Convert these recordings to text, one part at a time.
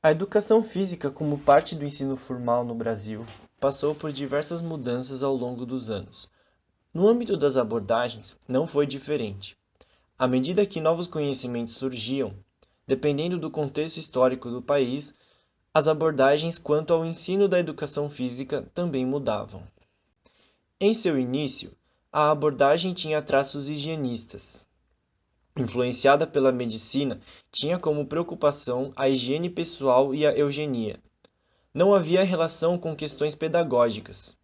A educação física, como parte do ensino formal no Brasil, passou por diversas mudanças ao longo dos anos. No âmbito das abordagens, não foi diferente. À medida que novos conhecimentos surgiam, dependendo do contexto histórico do país, as abordagens quanto ao ensino da educação física também mudavam. Em seu início, a abordagem tinha traços higienistas. Influenciada pela medicina, tinha como preocupação a higiene pessoal e a eugenia. Não havia relação com questões pedagógicas.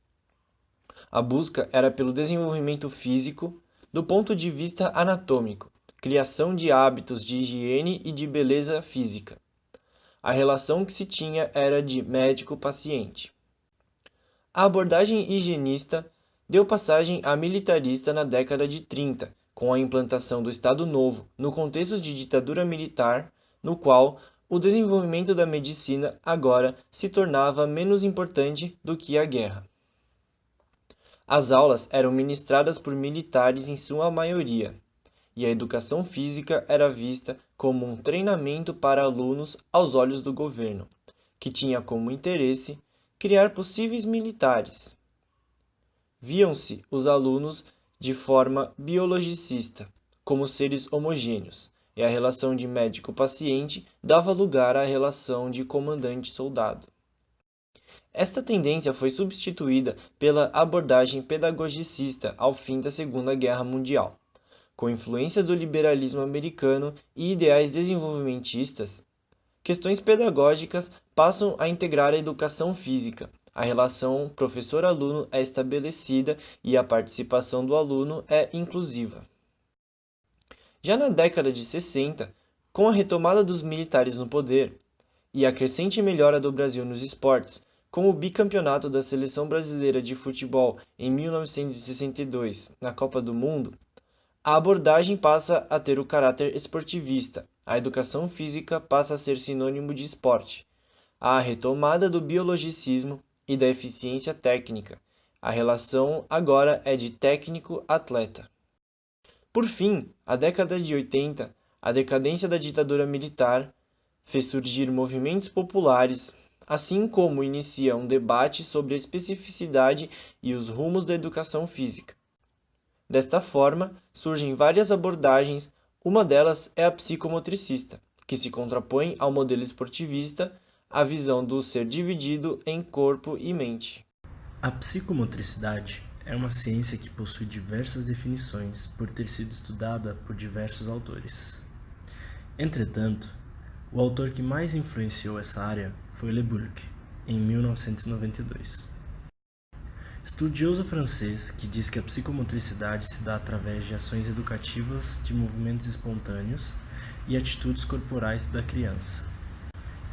A busca era pelo desenvolvimento físico do ponto de vista anatômico, criação de hábitos de higiene e de beleza física. A relação que se tinha era de médico-paciente. A abordagem higienista deu passagem à militarista na década de 30, com a implantação do Estado Novo no contexto de ditadura militar, no qual o desenvolvimento da medicina agora se tornava menos importante do que a guerra. As aulas eram ministradas por militares em sua maioria, e a educação física era vista como um treinamento para alunos aos olhos do governo, que tinha como interesse criar possíveis militares. Viam-se os alunos de forma biologicista, como seres homogêneos, e a relação de médico-paciente dava lugar à relação de comandante-soldado. Esta tendência foi substituída pela abordagem pedagogicista ao fim da Segunda Guerra Mundial. Com influência do liberalismo americano e ideais desenvolvimentistas, questões pedagógicas passam a integrar a educação física. A relação professor-aluno é estabelecida e a participação do aluno é inclusiva. Já na década de 60, com a retomada dos militares no poder e a crescente melhora do Brasil nos esportes, com o bicampeonato da Seleção Brasileira de Futebol em 1962 na Copa do Mundo, a abordagem passa a ter o caráter esportivista, a educação física passa a ser sinônimo de esporte. Há a retomada do biologicismo e da eficiência técnica. A relação agora é de técnico-atleta. Por fim, a década de 80, a decadência da ditadura militar fez surgir movimentos populares, assim como inicia um debate sobre a especificidade e os rumos da educação física. Desta forma, surgem várias abordagens, uma delas é a psicomotricista, que se contrapõe ao modelo esportivista, a visão do ser dividido em corpo e mente. A psicomotricidade é uma ciência que possui diversas definições por ter sido estudada por diversos autores. Entretanto, o autor que mais influenciou essa área foi Le Bourque, em 1992. Estudioso francês que diz que a psicomotricidade se dá através de ações educativas de movimentos espontâneos e atitudes corporais da criança.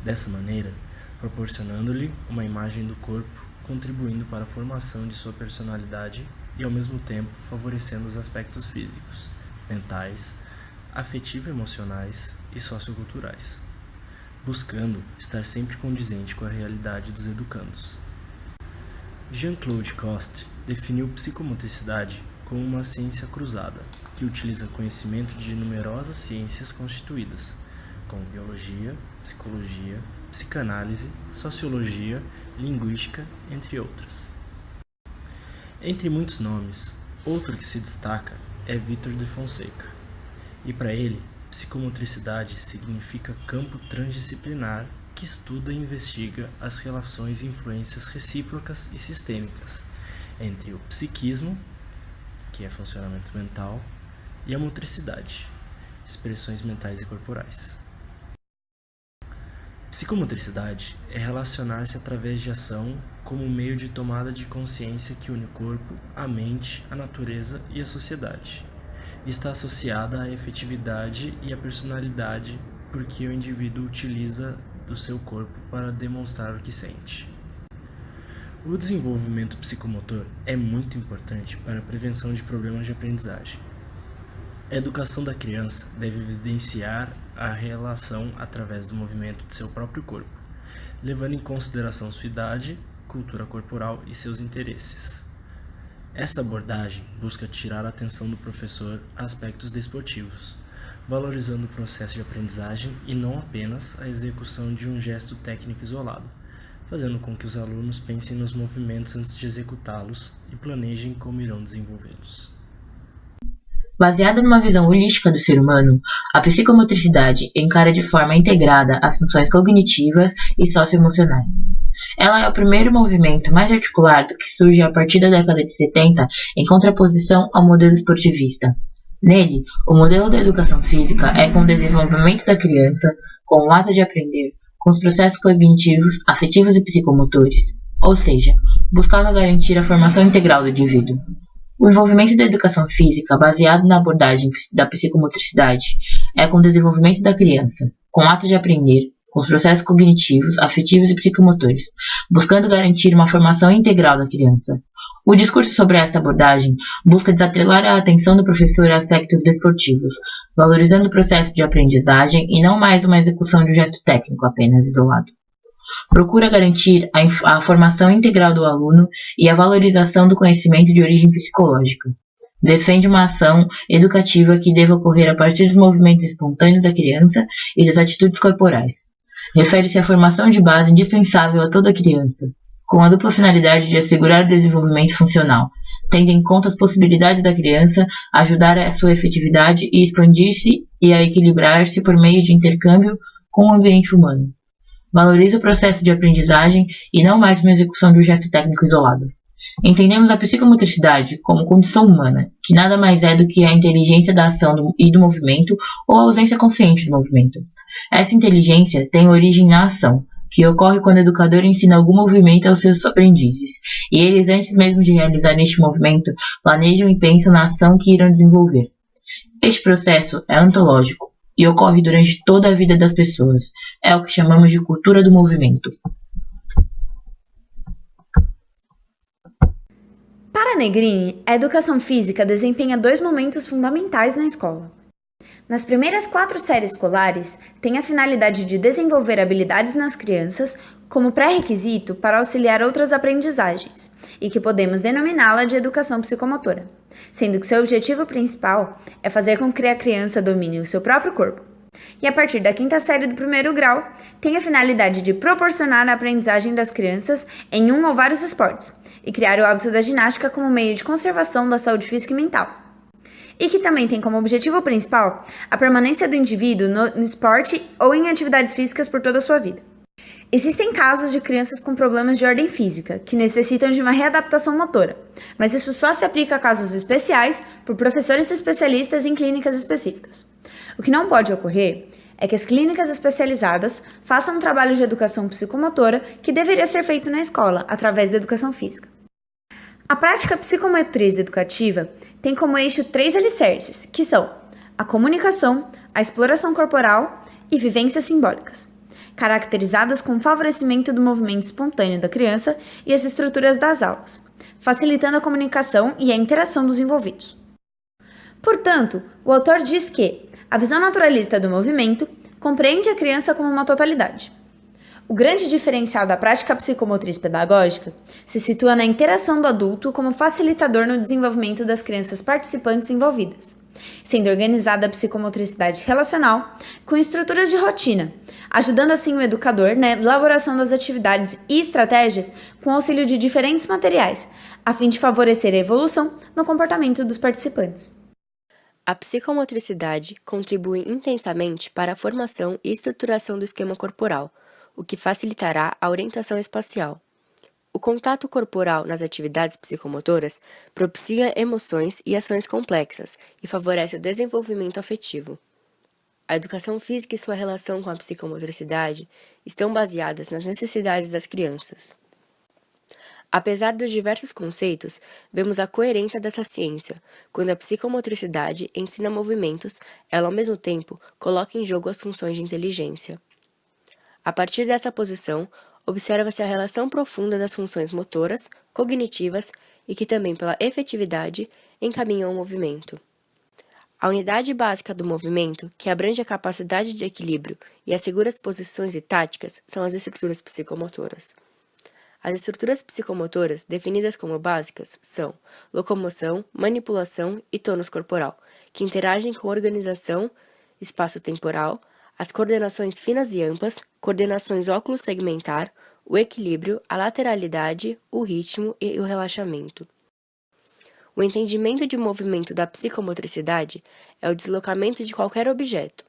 Dessa maneira, proporcionando-lhe uma imagem do corpo, contribuindo para a formação de sua personalidade e, ao mesmo tempo, favorecendo os aspectos físicos, mentais, afetivo-emocionais e socioculturais, buscando estar sempre condizente com a realidade dos educandos. Jean-Claude Coste definiu psicomotricidade como uma ciência cruzada, que utiliza conhecimento de numerosas ciências constituídas, como biologia, psicologia, psicanálise, sociologia, linguística, entre outras. Entre muitos nomes, outro que se destaca é Victor de Fonseca, e para ele, psicomotricidade significa campo transdisciplinar que estuda e investiga as relações e influências recíprocas e sistêmicas entre o psiquismo, que é funcionamento mental, e a motricidade, expressões mentais e corporais. Psicomotricidade é relacionar-se através de ação como meio de tomada de consciência que une o corpo, a mente, a natureza e a sociedade. Está associada à efetividade e à personalidade porque o indivíduo utiliza do seu corpo para demonstrar o que sente. O desenvolvimento psicomotor é muito importante para a prevenção de problemas de aprendizagem. A educação da criança deve evidenciar a relação através do movimento de seu próprio corpo, levando em consideração sua idade, cultura corporal e seus interesses. Essa abordagem busca tirar a atenção do professor a aspectos desportivos, valorizando o processo de aprendizagem e não apenas a execução de um gesto técnico isolado, fazendo com que os alunos pensem nos movimentos antes de executá-los e planejem como irão desenvolvê-los. Baseada numa visão holística do ser humano, a psicomotricidade encara de forma integrada as funções cognitivas e socioemocionais. Ela é o primeiro movimento mais articulado que surge a partir da década de 70 em contraposição ao modelo esportivista. Nele, o modelo da educação física é com o desenvolvimento da criança, com o ato de aprender, com os processos cognitivos, afetivos e psicomotores, ou seja, buscava garantir a formação integral do indivíduo. O envolvimento da educação física, baseado na abordagem da psicomotricidade, é com o desenvolvimento da criança, com o ato de aprender, com os processos cognitivos, afetivos e psicomotores, buscando garantir uma formação integral da criança. O discurso sobre esta abordagem busca desatrelar a atenção do professor a aspectos desportivos, valorizando o processo de aprendizagem e não mais uma execução de um gesto técnico apenas isolado. Procura garantir a formação integral do aluno e a valorização do conhecimento de origem psicológica. Defende uma ação educativa que deva ocorrer a partir dos movimentos espontâneos da criança e das atitudes corporais. Refere-se à formação de base indispensável a toda criança, com a dupla finalidade de assegurar o desenvolvimento funcional, tendo em conta as possibilidades da criança, ajudar a sua efetividade e expandir-se e a equilibrar-se por meio de intercâmbio com o ambiente humano. Valoriza o processo de aprendizagem e não mais uma execução de um gesto técnico isolado. Entendemos a psicomotricidade como condição humana, que nada mais é do que a inteligência da ação e do movimento ou a ausência consciente do movimento. Essa inteligência tem origem na ação, que ocorre quando o educador ensina algum movimento aos seus aprendizes, e eles, antes mesmo de realizar este movimento, planejam e pensam na ação que irão desenvolver. Este processo é ontológico e ocorre durante toda a vida das pessoas. É o que chamamos de cultura do movimento. Para Negrini, a educação física desempenha 2 momentos fundamentais na escola. Nas primeiras 4 séries escolares, tem a finalidade de desenvolver habilidades nas crianças como pré-requisito para auxiliar outras aprendizagens, e que podemos denominá-la de educação psicomotora, sendo que seu objetivo principal é fazer com que a criança domine o seu próprio corpo. E a partir da 5ª série do 1º grau, tem a finalidade de proporcionar a aprendizagem das crianças em um ou vários esportes, e criar o hábito da ginástica como meio de conservação da saúde física e mental. E que também tem como objetivo principal a permanência do indivíduo no esporte ou em atividades físicas por toda a sua vida. Existem casos de crianças com problemas de ordem física, que necessitam de uma readaptação motora, mas isso só se aplica a casos especiais por professores especialistas em clínicas específicas. O que não pode ocorrer é que as clínicas especializadas façam um trabalho de educação psicomotora que deveria ser feito na escola, através da educação física. A prática psicomotriz educativa tem como eixo 3 alicerces, que são a comunicação, a exploração corporal e vivências simbólicas, caracterizadas com o favorecimento do movimento espontâneo da criança e as estruturas das aulas, facilitando a comunicação e a interação dos envolvidos. Portanto, o autor diz que a visão naturalista do movimento compreende a criança como uma totalidade. O grande diferencial da prática psicomotriz pedagógica se situa na interação do adulto como facilitador no desenvolvimento das crianças participantes envolvidas, sendo organizada a psicomotricidade relacional com estruturas de rotina, ajudando assim o educador na elaboração das atividades e estratégias com auxílio de diferentes materiais, a fim de favorecer a evolução no comportamento dos participantes. A psicomotricidade contribui intensamente para a formação e estruturação do esquema corporal, o que facilitará a orientação espacial. O contato corporal nas atividades psicomotoras propicia emoções e ações complexas e favorece o desenvolvimento afetivo. A educação física e sua relação com a psicomotricidade estão baseadas nas necessidades das crianças. Apesar dos diversos conceitos, vemos a coerência dessa ciência, quando a psicomotricidade ensina movimentos, ela ao mesmo tempo coloca em jogo as funções de inteligência. A partir dessa posição, observa-se a relação profunda das funções motoras, cognitivas e que também pela efetividade encaminham o movimento. A unidade básica do movimento, que abrange a capacidade de equilíbrio e assegura as posições e táticas, são as estruturas psicomotoras. As estruturas psicomotoras, definidas como básicas, são locomoção, manipulação e tônus corporal, que interagem com organização espaço-temporal, as coordenações finas e amplas, coordenações óculo-segmentar, o equilíbrio, a lateralidade, o ritmo e o relaxamento. O entendimento de movimento da psicomotricidade é o deslocamento de qualquer objeto.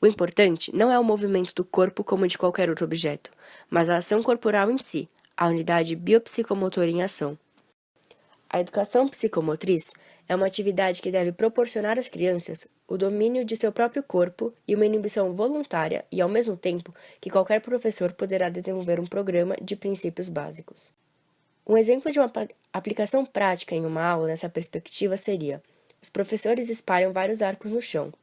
O importante não é o movimento do corpo como de qualquer outro objeto, mas a ação corporal em si, a unidade biopsicomotora em ação. A educação psicomotriz é uma atividade que deve proporcionar às crianças o domínio de seu próprio corpo e uma inibição voluntária e, ao mesmo tempo, que qualquer professor poderá desenvolver um programa de princípios básicos. Um exemplo de uma aplicação prática em uma aula nessa perspectiva seria: os professores espalham vários arcos no chão.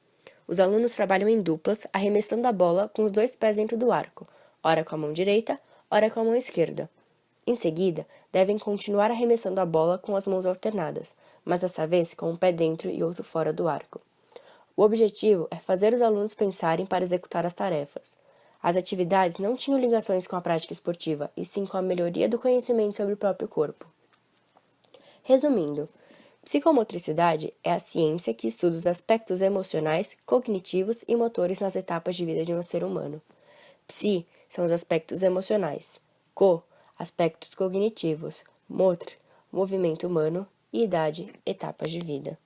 Os alunos trabalham em duplas, arremessando a bola com os 2 pés dentro do arco, ora com a mão direita, ora com a mão esquerda. Em seguida, devem continuar arremessando a bola com as mãos alternadas, mas dessa vez com um pé dentro e outro fora do arco. O objetivo é fazer os alunos pensarem para executar as tarefas. As atividades não tinham ligações com a prática esportiva, e sim com a melhoria do conhecimento sobre o próprio corpo. Resumindo, psicomotricidade é a ciência que estuda os aspectos emocionais, cognitivos e motores nas etapas de vida de um ser humano. Psi são os aspectos emocionais, co, aspectos cognitivos, motr, movimento humano e idade, etapas de vida.